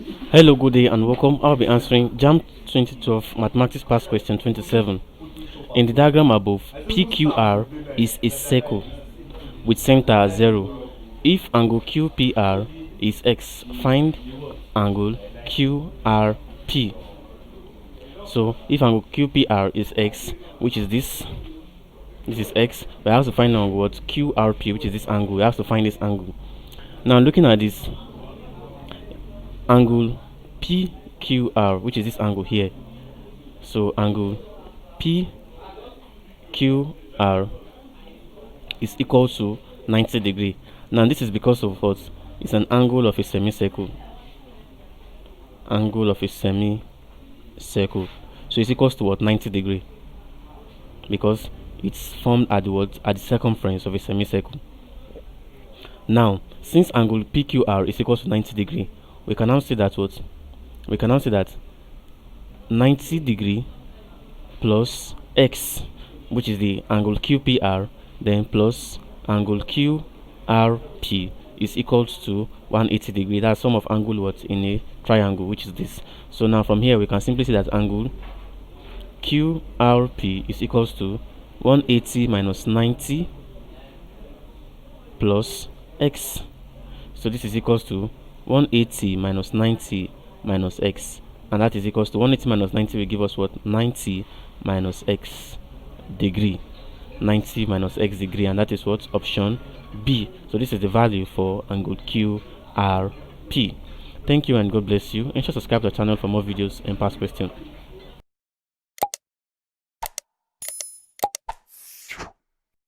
Hello, good day and welcome. I'll be answering JAMB 2012 Mathematics Past Question 27. In the diagram above, PQR is a circle with center 0. If angle QPR is x, find angle QRP. So if angle QPR is x, which is this is x, we have to find angle what QRP, which is this angle. We have to find this angle. Now looking at this angle PQR, which is this angle here. So angle PQR is equal to 90 degree. Now this is because of what? It's an angle of a semicircle. Angle of a semicircle. So it's equals to what? 90 degree. Because it's formed at the what? At the circumference of a semicircle. Now, since angle PQR is equal to 90 degree, we can now say that what? We can now say that 90 degree plus x, which is the angle QPR, then plus angle QRP is equals to 180 degree. That's sum of angle what in a triangle, which is this. So now from here we can simply say that angle QRP is equals to 180 minus 90 plus x. So this is equals to 180 minus 90 minus x, and that is equals to 180 minus 90 will give us what? 90 minus x degree. 90 minus x degree, and that is what? Option B. So this is the value for angle QRP. Thank you and God bless you. Ensure to subscribe to the channel for more videos and past questions.